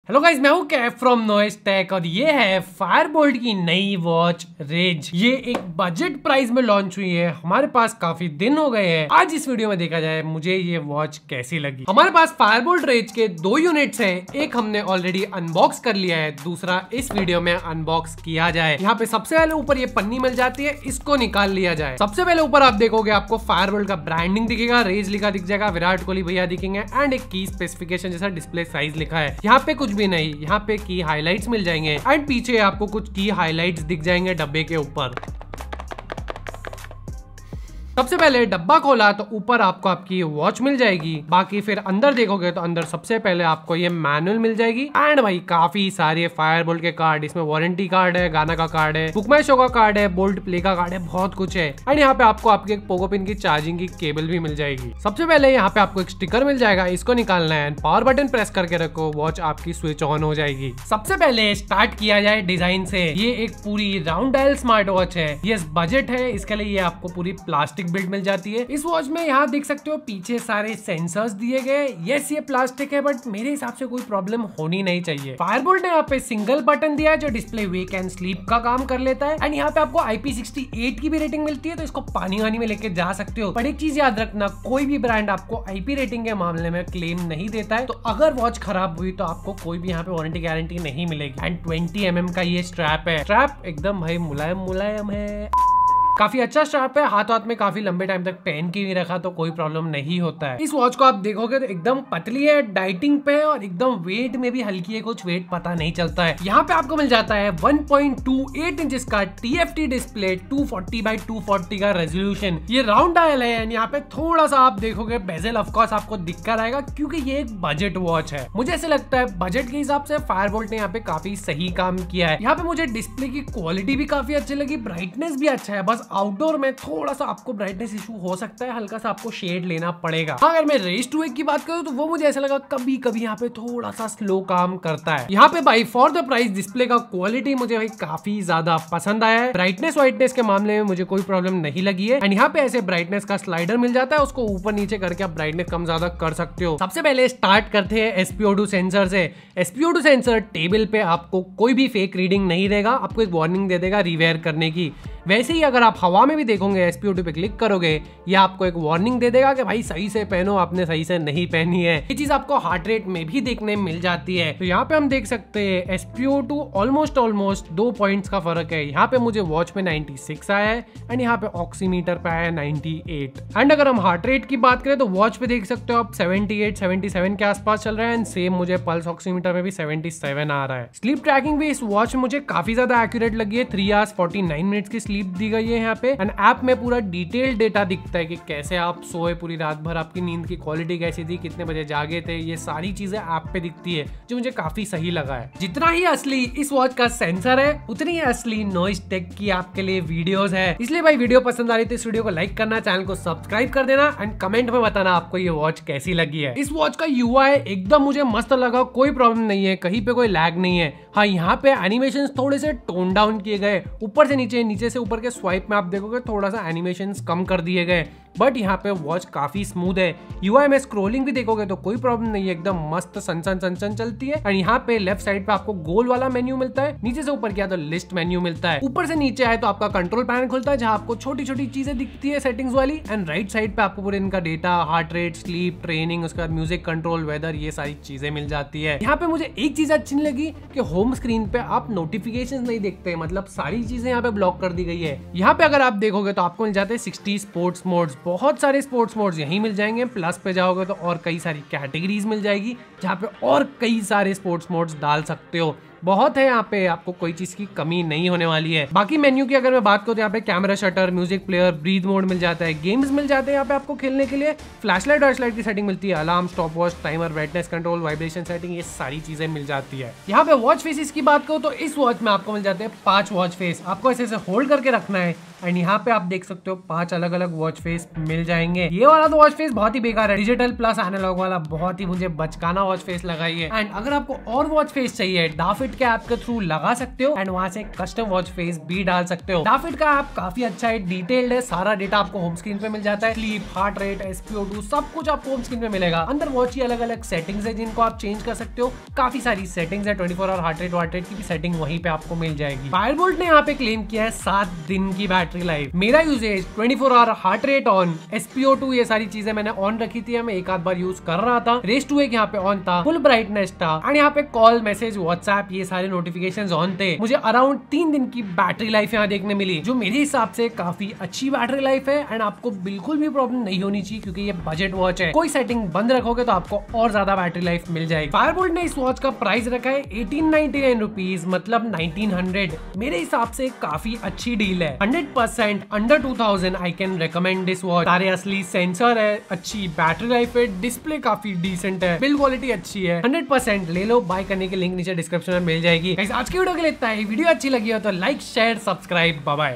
Hello guys, मैं हूं Kaif from noise take और ये है फायरबोल्ट की नई वॉच रेज। ये एक बजट प्राइस में लॉन्च हुई है, हमारे पास काफी दिन हो गए हैं। आज इस वीडियो में देखा जाए मुझे ये वॉच कैसी लगी। हमारे पास फायरबोल्ट रेज के दो यूनिट्स हैं, एक हमने ऑलरेडी अनबॉक्स कर लिया है, दूसरा इस वीडियो में अनबॉक्स किया जाए। यहाँ पे सबसे पहले ऊपर ये पन्नी मिल जाती है, इसको निकाल लिया जाए। सबसे पहले ऊपर आप देखोगे आपको फायरबोल्ट का ब्रांडिंग दिखेगा, रेज लिखा दिख जाएगा, विराट कोहली भैया दिखेंगे एंड एक की स्पेसिफिकेशन जैसा डिस्प्ले साइज लिखा है। यहाँ पे कुछ भी नहीं, यहाँ पे की हाइलाइट्स मिल जाएंगे एंड पीछे आपको कुछ की हाइलाइट्स दिख जाएंगे डब्बे के ऊपर। सबसे पहले डब्बा खोला तो ऊपर आपको आपकी वॉच मिल जाएगी। बाकी फिर अंदर देखोगे तो अंदर सबसे पहले आपको ये मैनुअल मिल जाएगी एंड भाई काफी सारे फायरबोल्ट के कार्ड, इसमें वारंटी कार्ड है, गाना का कार्ड है, बुक माई शो का कार्ड है, बोल्ट प्ले का कार्ड है, बहुत कुछ है। एंड यहाँ पे आपको आपके पोको पिन की चार्जिंग की केबल भी मिल जाएगी। सबसे पहले यहाँ पे आपको एक स्टिकर मिल जाएगा, इसको निकालना है, पावर बटन प्रेस करके रखो, वॉच आपकी स्विच ऑन हो जाएगी। सबसे पहले स्टार्ट किया जाए डिजाइन से। ये एक पूरी राउंड डायल स्मार्ट वॉच है, ये बजट है, इसके लिए ये आपको पूरी प्लास्टिक बिल्ड मिल जाती है। इस वॉच में यहाँ देख सकते हो पीछे सारे सेंसर्स दिए गए। यस ये प्लास्टिक है बट मेरे हिसाब से कोई प्रॉब्लम होनी नहीं चाहिए। फायरबोल्ट ने यहाँ पे सिंगल बटन दिया है जो डिस्प्ले वेक एंड स्लीप का काम कर लेता है एंड यहाँ पे आपको IP68 की भी रेटिंग मिलती है, तो इसको पानी वानी में लेके जा सकते हो। पर एक चीज याद रखना, कोई भी ब्रांड आपको IP रेटिंग के मामले में क्लेम नहीं देता है, तो अगर वॉच खराब हुई तो आपको कोई भी यहाँ पे वारंटी गारंटी नहीं मिलेगी। एंड 20 mm का ये स्ट्रैप है, स्ट्रैप एकदम भाई मुलायम मुलायम है, काफी अच्छा स्ट्रैप है, हाथ हाथ में काफी लंबे टाइम तक पहन के भी रखा तो कोई प्रॉब्लम नहीं होता है। इस वॉच को आप देखोगे तो एकदम पतली है, डाइटिंग पे है और एकदम वेट में भी हल्की है, कुछ वेट पता नहीं चलता है। यहाँ पे आपको मिल जाता है 1.28 इंच का TFT डिस्प्ले, 240x240 का रेजोल्यूशन। ये राउंड डायल है एंड यहाँ पे थोड़ा सा आप देखोगे बेजल ऑफकोर्स आपको दिक्कत आएगा क्योंकि ये एक बजट वॉच है। मुझे ऐसे लगता है बजट के हिसाब से फायरबोल्ट ने यहाँ पे काफी सही काम किया है। यहाँ पे मुझे डिस्प्ले की क्वालिटी भी काफी अच्छी लगी, ब्राइटनेस भी अच्छा है, बस आउटडोर में थोड़ा सा आपको ब्राइटनेस इशू हो सकता है, हल्का सा आपको शेड लेना पड़ेगा। अगर मैं रेज 2 की बात करूं तो वो मुझे ऐसा लगा कभी कभी यहाँ पे थोड़ा सा स्लो काम करता है। यहाँ पे भाई फॉर द प्राइस डिस्प्ले का क्वालिटी मुझे भाई काफी ज्यादा पसंद आया है। ब्राइटनेस वाइटनेस के मामले में मुझे कोई प्रॉब्लम नहीं लगी है एंड यहाँ पे ऐसे ब्राइटनेस का स्लाइडर मिल जाता है, उसको ऊपर नीचे करके आप ब्राइटनेस कम ज्यादा कर सकते हो। सबसे पहले स्टार्ट करते हैं SpO2 सेंसर से। SpO2 सेंसर टेबल पे आपको कोई भी फेक रीडिंग नहीं देगा, आपको एक वार्निंग दे देगा रिवेयर करने की। वैसे ही अगर आप हवा में भी देखोगे SpO2 पे क्लिक करोगे, ये आपको एक वार्निंग दे देगा कि भाई सही से पहनो, आपने सही से नहीं पहनी है। ये चीज आपको हार्ट रेट में भी देखने मिल जाती है। तो यहाँ पे हम देख सकते हैं SpO2 ऑलमोस्ट 2 पॉइंट्स का फर्क है। यहाँ पे मुझे वॉच में 96 आया है एंड यहाँ पे ऑक्सीमीटर पे आया है 98। एंड अगर हम हार्ट रेट की बात करें तो वॉच पे देख सकते हो आप 78-77 के आसपास चल रहा है एंड सेम मुझे पल्स ऑक्सीमीटर में भी 77 आ रहा है। स्लीप ट्रैकिंग भी इस वॉच में मुझे काफी ज्यादा एक्यूरेट लगी है, 3 hours 49 मिनट्स की स्लीप दी गई है यहाँ पे एंड ऐप में पूरा डिटेल डेटा दिखता है कि कैसे आप सोए पूरी रात भर, आपकी नींद की क्वालिटी कैसी थी, कितने बजे जागे थे, ये सारी चीजें ऐप पे दिखती है जो मुझे काफी सही लगा है। जितना ही असली इस वॉच का सेंसर है उतनी ही असली नॉइस टेक की आपके लिए वीडियोस है। इसलिए भाई वीडियो पसंद आ रही तो इस वीडियो को लाइक करना, चैनल को सब्सक्राइब कर देना एंड कमेंट में बताना आपको ये वॉच कैसी लगी है। इस वॉच का UI एकदम मुझे मस्त लगा, कोई प्रॉब्लम नहीं है, कहीं पे कोई लैग नहीं है। हाँ यहाँ पे एनिमेशन थोड़े से टोन डाउन किए गए, ऊपर से नीचे, नीचे से ऊपर के स्वाइप में आप देखोगे थोड़ा सा एनिमेशंस कम कर दिए गए, बट यहाँ पे वॉच काफी स्मूथ है। UI में स्क्रोलिंग भी देखोगे तो कोई प्रॉब्लम नहीं है, एकदम मस्त सन चलती है। और यहाँ पे लेफ्ट साइड पे आपको गोल वाला मेन्यू मिलता है, नीचे से ऊपर किया तो लिस्ट मेन्यू मिलता है, ऊपर से नीचे आए तो आपका कंट्रोल पैनल खुलता है जहाँ आपको छोटी छोटी चीजें दिखती है सेटिंग्स वाली एंड राइट साइड पे आपको पूरे इनका data, heart rate, sleep, training, उसके बाद म्यूजिक कंट्रोल, वेदर, ये सारी चीजें मिल जाती है। यहाँ पे मुझे एक चीज अच्छी नहीं लगी कि होम स्क्रीन पे आप नोटिफिकेशन नहीं देखते, मतलब सारी चीजें यहाँ पे ब्लॉक कर दी गई है। यहाँ पे अगर आप देखोगे तो आपको मिल जाते हैं 60 स्पोर्ट्स मोड्स, बहुत सारे स्पोर्ट्स मोड्स यहीं मिल जाएंगे। प्लस पे जाओगे तो और कई सारी कैटेगरीज मिल जाएगी जहाँ पे और कई सारे स्पोर्ट्स मोड्स डाल सकते हो। बहुत है यहाँ पे, आपको कोई चीज की कमी नहीं होने वाली है। बाकी मेन्यू की अगर मैं बात करूँ तो यहाँ पे camera shutter, music player, breath mode मिल जाता है, गेम्स मिल जाते हैं यहाँ पे आपको खेलने के लिए, फ्लैशलाइट और की सेटिंग मिलती है, alarm, stop watch, timer, brightness control, vibration setting, ये सारी चीजें मिल जाती है। यहाँ पे वॉच फेसेस की बात करूँ तो इस वॉच में आपको मिल जाते हैं 5 वॉच फेस, आपको ऐसे होल्ड करके रखना है एंड यहाँ पे आप देख सकते हो 5 अलग अलग वॉच फेस मिल जाएंगे। ये वाला तो वॉच फेस बहुत ही बेकार है, डिजिटल प्लस एनालॉग वाला बहुत ही मुझे बचकाना वॉच फेस लगाई है। एंड अगर आपको और वॉच फेस चाहिए, डाफे दाफिट के ऐप के थ्रू लगा सकते हो एंड वहां से कस्टम वॉच फेस भी डाल सकते हो। दाफिट का ऐप काफी अच्छा है, डिटेल्ड है, सारा डेटा आपको होम स्क्रीन पे मिल जाता है। स्लीप, हार्ट रेट, SpO2 सब कुछ आपको होम स्क्रीन पे मिलेगा। अंदर वॉच की अलग अलग सेटिंग्स है जिनको आप चेंज कर सकते हो। काफी सारी सेटिंग्स है, 24 आवर हार्ट रेट की भी सेटिंग वहीं पे आपको मिल जाएगी। फायरबोल्ट ने यहाँ पे क्लेम किया है 7 दिन की बैटरी लाइफ। मेरा usage 24 hour heart rate on, SpO2 ये सारी चीजें मैंने ऑन रखी थी, मैं एक आध बार यूज कर रहा था। रेस टू एक यहाँ पे ऑन था, फुल ब्राइटनेस था एंड यहाँ पे कॉल, मैसेज, व्हाट्सएप ये सारे नोटिफिकेशंस ऑन थे। मुझे अराउंड 3 दिन की बैटरी लाइफ यहाँ देखने मिली, जो मेरे हिसाब से काफी अच्छी बैटरी लाइफ है एंड आपको बिल्कुल भी प्रॉब्लम नहीं होनी चाहिए क्योंकि ये बजट वॉच है। कोई सेटिंग बंद रखोगे तो आपको और ज्यादा बैटरी लाइफ मिल जाएगी। फायरबोल्ट ने इस वॉच का प्राइस रखा है 1899 रुपीज, मतलब 1900। मेरे हिसाब से काफी अच्छी डील है। 100% under 2000 I can recommend this watch. सारे असली सेंसर है, अच्छी बैटरी लाइफ है, डिस्प्ले काफी डिसेंट है, बिल्ड क्वालिटी अच्छी है। 100% ले लो। बाय करने की लिंक नीचे डिस्क्रिप्शन में मिल जाएगी। आज की वीडियो के लिए इतना ही। वीडियो अच्छी लगी हो तो like, share, subscribe. Bye bye.